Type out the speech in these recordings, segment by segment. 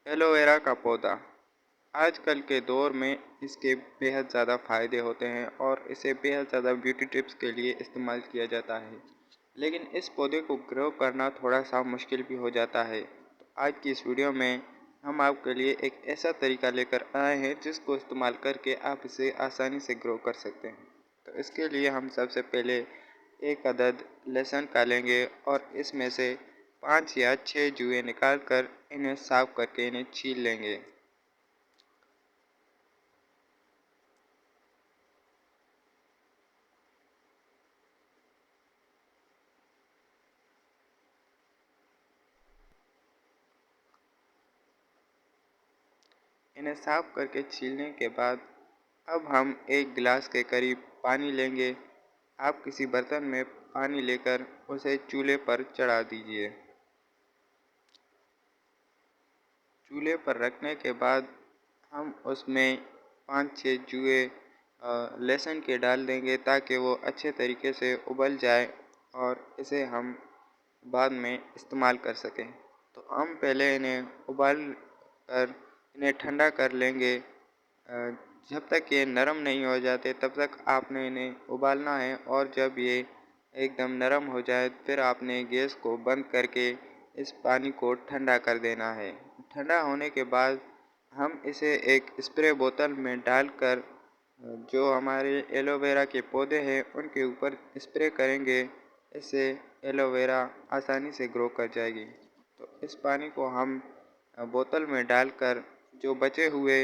Aloe vera का पौधा आजकल के दौर में इसके बेहद ज़्यादा फ़ायदे होते हैं और इसे बेहद ज़्यादा ब्यूटी टिप्स के लिए इस्तेमाल किया जाता है। लेकिन इस पौधे को ग्रो करना थोड़ा सा मुश्किल भी हो जाता है। तो आज की इस वीडियो में हम आपके लिए एक ऐसा तरीका लेकर आए हैं जिसको इस्तेमाल करके आप इसे आसानी से ग्रो कर सकते हैं। तो इसके लिए हम सबसे पहले एक अदद लहसुन का लेंगे और इसमें से 5 या 6 जुए निकाल कर इन्हें साफ करके इन्हें छील लेंगे। इन्हें साफ करके छीलने के बाद अब हम एक गिलास के करीब पानी लेंगे। आप किसी बर्तन में पानी लेकर उसे चूल्हे पर चढ़ा दीजिए। चूल्हे पर रखने के बाद हम उसमें 5-6 जुए लहसुन के डाल देंगे ताकि वो अच्छे तरीके से उबल जाए और इसे हम बाद में इस्तेमाल कर सकें। तो हम पहले इन्हें उबाल कर इन्हें ठंडा कर लेंगे। जब तक ये नरम नहीं हो जाते तब तक आपने इन्हें उबालना है और जब ये एकदम नरम हो जाए फिर आपने गैस को बंद करके इस पानी को ठंडा कर देना है। ठंडा होने के बाद हम इसे एक स्प्रे बोतल में डालकर जो हमारे एलोवेरा के पौधे हैं उनके ऊपर स्प्रे करेंगे। इससे एलोवेरा आसानी से ग्रो कर जाएगी। तो इस पानी को हम बोतल में डालकर जो बचे हुए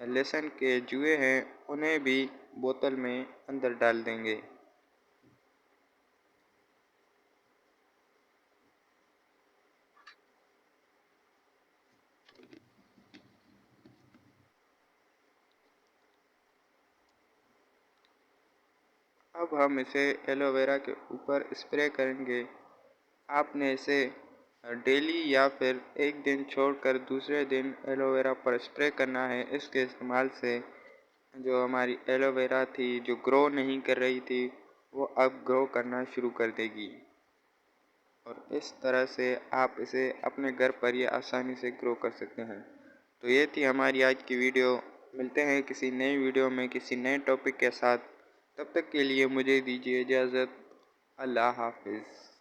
लहसुन के जुए हैं उन्हें भी बोतल में अंदर डाल देंगे। अब हम इसे एलोवेरा के ऊपर स्प्रे करेंगे। आपने इसे डेली या फिर एक दिन छोड़कर दूसरे दिन एलोवेरा पर स्प्रे करना है। इसके इस्तेमाल से जो हमारी एलोवेरा थी जो ग्रो नहीं कर रही थी वो अब ग्रो करना शुरू कर देगी और इस तरह से आप इसे अपने घर पर ही आसानी से ग्रो कर सकते हैं। तो ये थी हमारी आज की वीडियो। मिलते हैं किसी नई वीडियो में किसी नए टॉपिक के साथ। तब तक के लिए मुझे दीजिए इजाज़त। अल्लाह हाफिज़।